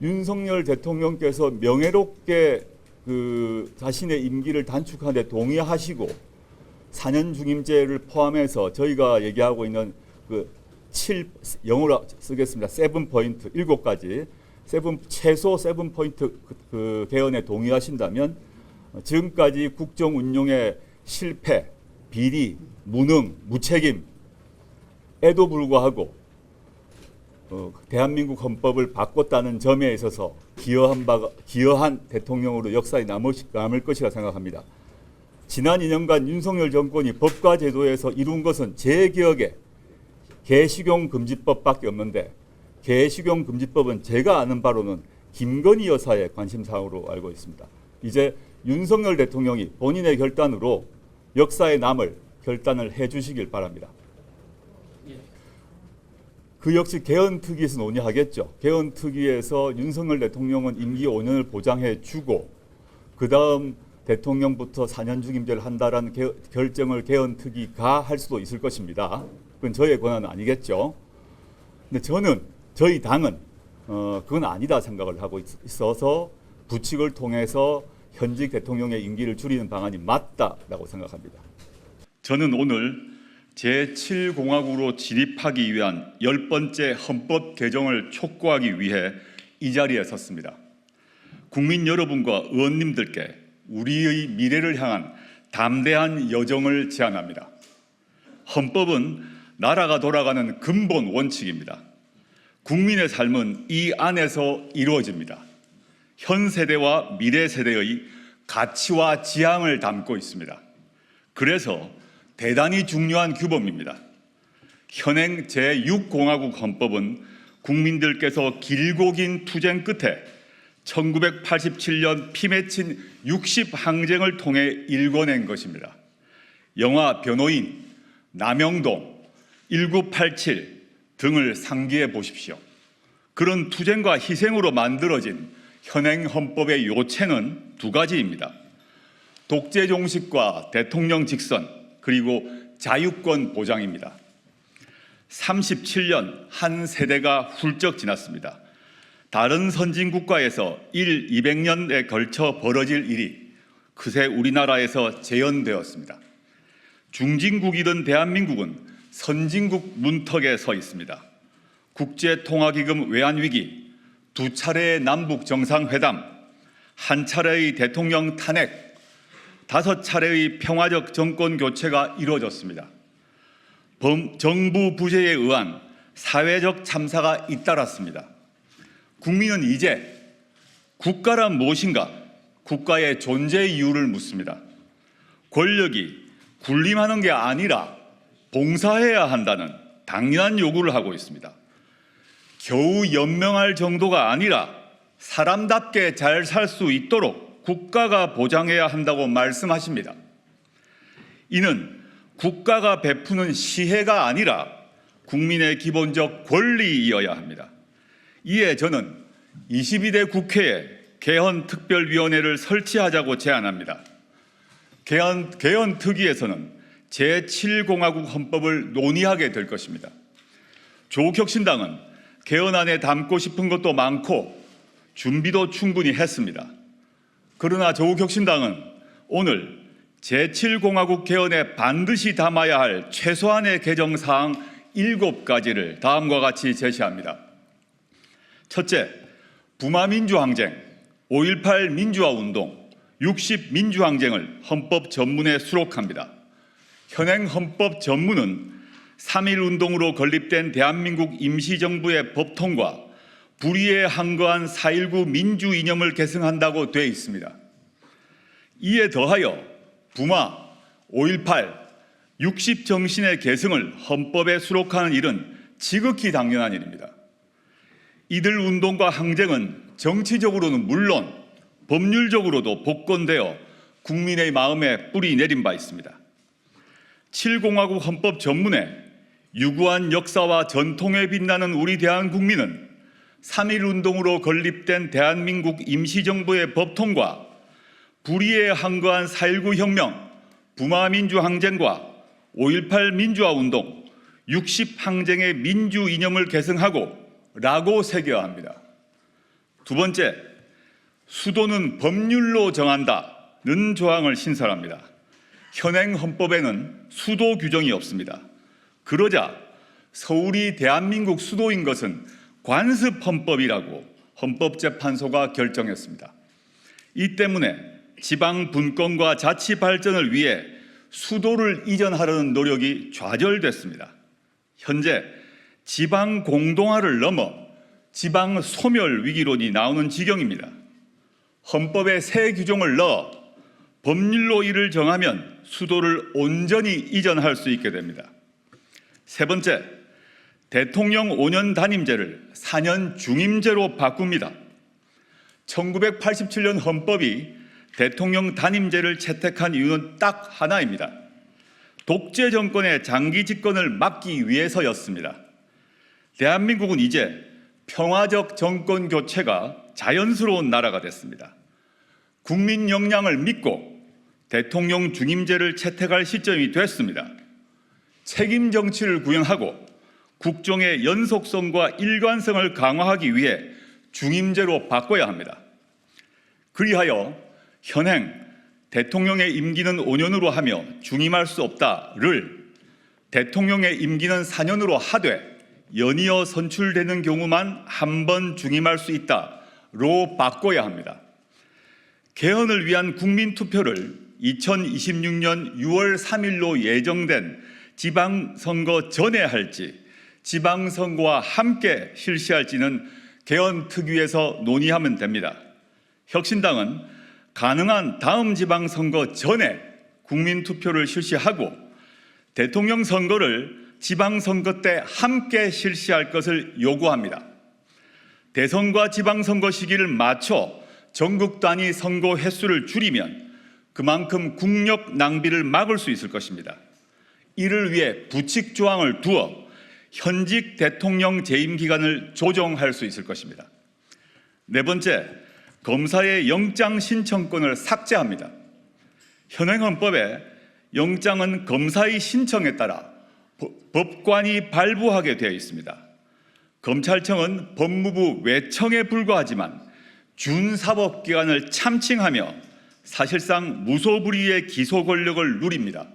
윤석열 대통령께서 명예롭게 자신의 임기를 단축하는 데 동의하시고 4년 중임제를 포함해서 저희가 얘기하고 있는 영어로 쓰겠습니다. 7포인트, 7가지 최소 7포인트 개헌에 동의하신다면 지금까지 국정 운용의 실패, 비리, 무능, 무책임에도 불구하고 대한민국 헌법을 바꿨다는 점에 있어서 기여한 대통령으로 역사에 남을 것이라 생각합니다. 지난 2년간 윤석열 정권이 법과 제도에서 이룬 것은 제 기억에 개식용 금지법밖에 없는데, 개식용 금지법은 제가 아는 바로는 김건희 여사의 관심사항으로 알고 있습니다. 이제 윤석열 대통령이 본인의 결단으로 역사에 남을 결단을 해주시길 바랍니다. 그 역시 개헌특위에서 논의하겠죠. 개헌특위에서 윤석열 대통령은 임기 5년을 보장해 주고 그 다음 대통령부터 4년 중임제를 한다라는 결정을 개헌특위가 할 수도 있을 것입니다. 그건 저의 권한은 아니겠죠. 근데 저희 당은 그건 아니다 생각을 하고 있어서 부칙을 통해서 현직 대통령의 임기를 줄이는 방안이 맞다라고 생각합니다. 저는 오늘 제7공화국으로 진입하기 위한 10번째 헌법 개정을 촉구하기 위해 이 자리에 섰습니다. 국민 여러분과 의원님들께 우리의 미래를 향한 담대한 여정을 제안합니다. 헌법은 나라가 돌아가는 근본 원칙입니다. 국민의 삶은 이 안에서 이루어집니다. 현 세대와 미래 세대의 가치와 지향을 담고 있습니다. 그래서 대단히 중요한 규범입니다. 현행 제6공화국 헌법은 국민들께서 길고 긴 투쟁 끝에 1987년 피 맺힌 60항쟁을 통해 일궈낸 것입니다. 영화 변호인, 남영동, 1987 등을 상기해 보십시오. 그런 투쟁과 희생으로 만들어진 현행 헌법의 요체는 두 가지입니다. 독재 종식과 대통령 직선, 그리고 자유권 보장입니다. 37년 한 세대가 훌쩍 지났습니다. 다른 선진국가에서 200년에 걸쳐 벌어질 일이 그새 우리나라에서 재현되었습니다. 중진국이던 대한민국은 선진국 문턱에 서 있습니다. 국제통화기금 외환위기, 2차례의 남북 정상회담, 1차례의 대통령 탄핵, 5차례의 평화적 정권 교체가 이루어졌습니다. 정부 부재에 의한 사회적 참사가 잇따랐습니다. 국민은 이제 국가란 무엇인가, 국가의 존재 이유를 묻습니다. 권력이 군림하는 게 아니라 봉사해야 한다는 당연한 요구를 하고 있습니다. 겨우 연명할 정도가 아니라 사람답게 잘 살 수 있도록 국가가 보장해야 한다고 말씀하십니다. 이는 국가가 베푸는 시혜가 아니라 국민의 기본적 권리이어야 합니다. 이에 저는 22대 국회에 개헌특별위원회를 설치하자고 제안합니다. 개헌특위에서는 제7공화국 헌법을 논의하게 될 것입니다. 조국혁신당은 개헌안에 담고 싶은 것도 많고 준비도 충분히 했습니다. 그러나 조국혁신당은 오늘 제7공화국 개헌에 반드시 담아야 할 최소한의 개정사항 7가지를 다음과 같이 제시합니다. 첫째, 부마민주항쟁, 5.18 민주화운동, 60 민주항쟁을 헌법 전문에 수록합니다. 현행 헌법 전문은 3.1운동으로 건립된 대한민국 임시정부의 법통과 불의에 항거한 4.19 민주 이념을 계승한다고 되어 있습니다. 이에 더하여 부마, 5.18, 60 정신의 계승을 헌법에 수록하는 일은 지극히 당연한 일입니다. 이들 운동과 항쟁은 정치적으로는 물론 법률적으로도 복권되어 국민의 마음에 뿌리 내린 바 있습니다. 7공화국 헌법 전문에 유구한 역사와 전통에 빛나는 우리 대한국민은 3.1운동으로 건립된 대한민국 임시정부의 법통과 불의에 항거한 4.19 혁명, 부마민주항쟁과 5.18 민주화운동, 60항쟁의 민주 이념을 계승하고 라고 새겨야 합니다. 두 번째, 수도는 법률로 정한다는 조항을 신설합니다. 현행 헌법에는 수도 규정이 없습니다. 그러자 서울이 대한민국 수도인 것은 관습헌법이라고 헌법재판소가 결정했습니다. 이 때문에 지방 분권과 자치 발전을 위해 수도를 이전하려는 노력이 좌절됐습니다. 현재 지방 공동화를 넘어 지방 소멸 위기론이 나오는 지경입니다. 헌법에 새 규정을 넣어 법률로 이를 정하면 수도를 온전히 이전할 수 있게 됩니다. 세 번째, 대통령 5년 단임제를 4년 중임제로 바꿉니다. 1987년 헌법이 대통령 단임제를 채택한 이유는 딱 하나입니다. 독재 정권의 장기 집권을 막기 위해서였습니다. 대한민국은 이제 평화적 정권 교체가 자연스러운 나라가 됐습니다. 국민 역량을 믿고 대통령 중임제를 채택할 시점이 됐습니다. 책임 정치를 구현하고 국정의 연속성과 일관성을 강화하기 위해 중임제로 바꿔야 합니다. 그리하여 현행 대통령의 임기는 5년으로 하며 중임할 수 없다를 대통령의 임기는 4년으로 하되 연이어 선출되는 경우만 한 번 중임할 수 있다로 바꿔야 합니다. 개헌을 위한 국민투표를 2026년 6월 3일로 예정된 지방선거 전에 할지 지방선거와 함께 실시할지는 개헌 특위에서 논의하면 됩니다. 혁신당은 가능한 다음 지방선거 전에 국민투표를 실시하고 대통령 선거를 지방선거 때 함께 실시할 것을 요구합니다. 대선과 지방선거 시기를 맞춰 전국 단위 선거 횟수를 줄이면 그만큼 국력 낭비를 막을 수 있을 것입니다. 이를 위해 부칙 조항을 두어 현직 대통령 재임 기간을 조정할 수 있을 것입니다. 네 번째, 검사의 영장 신청권을 삭제합니다. 현행 헌법에 영장은 검사의 신청에 따라 법관이 발부하게 되어 있습니다. 검찰청은 법무부 외청에 불과하지만 준사법기관을 참칭하며 사실상 무소불위의 기소 권력을 누립니다.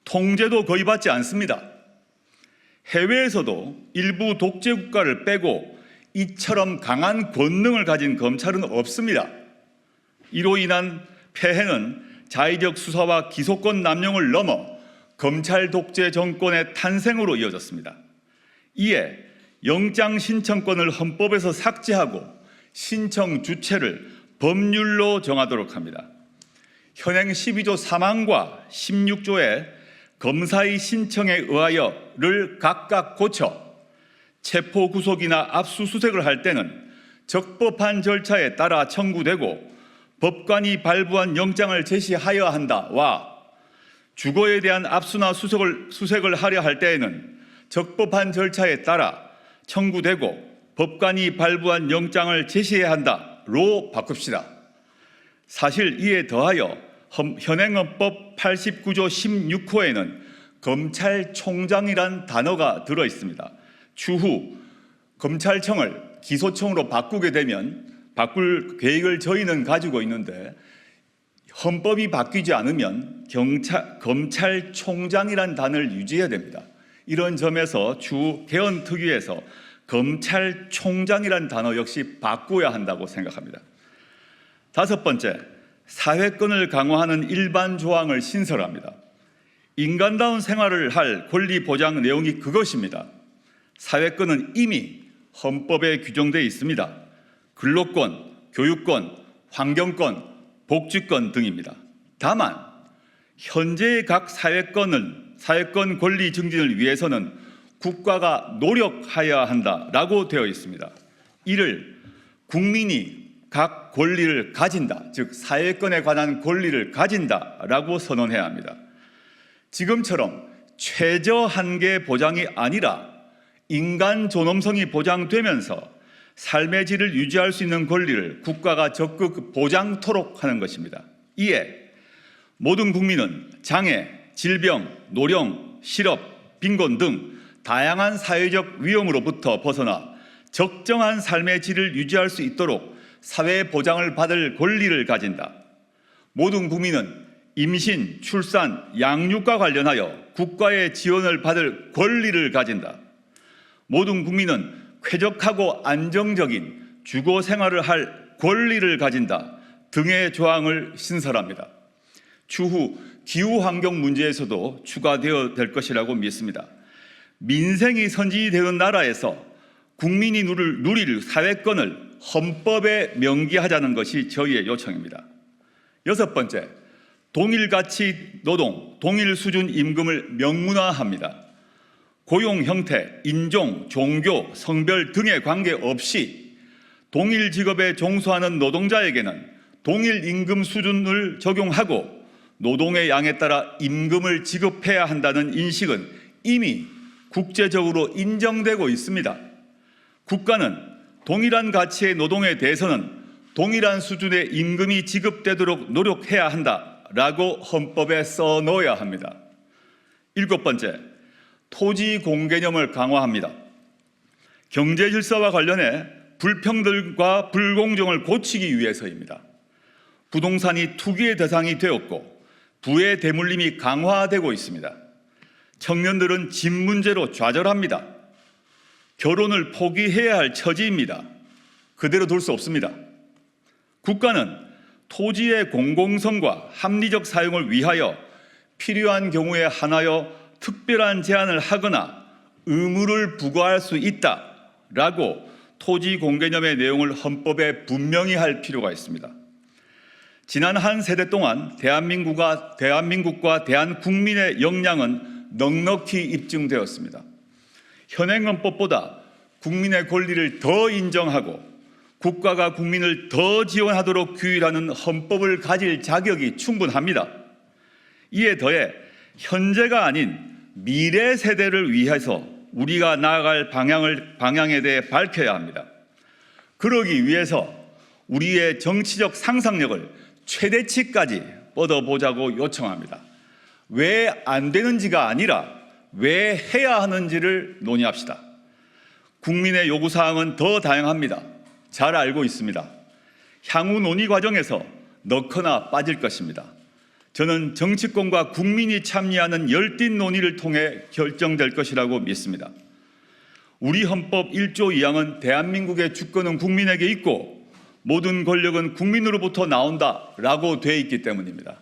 통제도 거의 받지 않습니다. 해외에서도 일부 독재 국가를 빼고 이처럼 강한 권능을 가진 검찰은 없습니다. 이로 인한 폐해는 자의적 수사와 기소권 남용을 넘어 검찰 독재 정권의 탄생으로 이어졌습니다. 이에 영장 신청권을 헌법에서 삭제하고 신청 주체를 법률로 정하도록 합니다. 현행 12조 3항과 16조의 검사의 신청에 의하여를 각각 고쳐 체포 구속이나 압수수색을 할 때는 적법한 절차에 따라 청구되고 법관이 발부한 영장을 제시하여야 한다와 주거에 대한 압수나 수색을 하려 할 때에는 적법한 절차에 따라 청구되고 법관이 발부한 영장을 제시해야 한다로 바꿉시다. 사실 이에 더하여 현행헌법 89조 16호에는 검찰총장이란 단어가 들어 있습니다. 추후 검찰청을 기소청으로 바꾸게 되면 바꿀 계획을 저희는 가지고 있는데 헌법이 바뀌지 않으면 검찰총장이란 단어를 유지해야 됩니다. 이런 점에서 추후 개헌 특위에서 검찰총장이란 단어 역시 바꿔야 한다고 생각합니다. 다섯 번째, 사회권을 강화하는 일반 조항을 신설합니다. 인간다운 생활을 할 권리 보장 내용이 그것입니다. 사회권은 이미 헌법에 규정되어 있습니다. 근로권, 교육권, 환경권, 복지권 등입니다. 다만 현재의 각 사회권 권리 증진을 위해서는 국가가 노력하여야 한다라고 되어 있습니다. 이를 국민이 각 권리를 가진다, 즉 사회권에 관한 권리를 가진다라고 선언해야 합니다. 지금처럼 최저 한계 보장이 아니라 인간 존엄성이 보장되면서 삶의 질을 유지할 수 있는 권리를 국가가 적극 보장토록 하는 것입니다. 이에 모든 국민은 장애, 질병, 노령, 실업, 빈곤 등 다양한 사회적 위험으로부터 벗어나 적정한 삶의 질을 유지할 수 있도록 사회 보장을 받을 권리를 가진다. 모든 국민은 임신, 출산, 양육과 관련하여 국가의 지원을 받을 권리를 가진다. 모든 국민은 쾌적하고 안정적인 주거 생활을 할 권리를 가진다 등의 조항을 신설합니다. 추후 기후환경 문제에서도 추가되어 될 것이라고 믿습니다. 민생이 선진되는 나라에서 국민이 누릴 사회권을 헌법에 명기하자는 것이 저희의 요청입니다. 6번째, 동일 가치 노동, 동일 수준 임금을 명문화합니다. 고용 형태, 인종, 종교, 성별 등에 관계없이 동일 직업에 종사하는 노동자에게는 동일 임금 수준을 적용하고 노동의 양에 따라 임금을 지급해야 한다는 인식은 이미 국제적으로 인정되고 있습니다. 국가는 동일한 가치의 노동에 대해서는 동일한 수준의 임금이 지급되도록 노력해야 한다라고 헌법에 써넣어야 합니다. 7번째, 토지 공개념을 강화합니다. 경제 질서와 관련해 불평등과 불공정을 고치기 위해서입니다. 부동산이 투기의 대상이 되었고 부의 대물림이 강화되고 있습니다. 청년들은 집 문제로 좌절합니다. 결혼을 포기해야 할 처지입니다. 그대로 둘 수 없습니다. 국가는 토지의 공공성과 합리적 사용을 위하여 필요한 경우에 한하여 특별한 제한을 하거나 의무를 부과할 수 있다라고 토지 공개념의 내용을 헌법에 분명히 할 필요가 있습니다. 지난 한 세대 동안 대한민국과 대한국민의 역량은 넉넉히 입증되었습니다. 현행 헌법보다 국민의 권리를 더 인정하고 국가가 국민을 더 지원하도록 규율하는 헌법을 가질 자격이 충분합니다. 이에 더해 현재가 아닌 미래 세대를 위해서 우리가 나아갈 방향에 대해 밝혀야 합니다. 그러기 위해서 우리의 정치적 상상력을 최대치까지 뻗어보자고 요청합니다. 왜 안 되는지가 아니라 왜 해야 하는지를 논의합시다. 국민의 요구사항은 더 다양합니다. 잘 알고 있습니다. 향후 논의 과정에서 넣거나 빠질 것입니다. 저는 정치권과 국민이 참여하는 열띤 논의를 통해 결정될 것이라고 믿습니다. 우리 헌법 1조 2항은 대한민국의 주권은 국민에게 있고 모든 권력은 국민으로부터 나온다라고 되어 있기 때문입니다.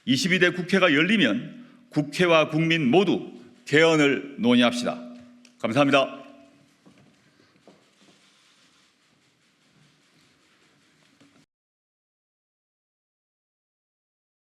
22대 국회가 열리면 국회와 국민 모두 개헌을 논의합시다. 감사합니다.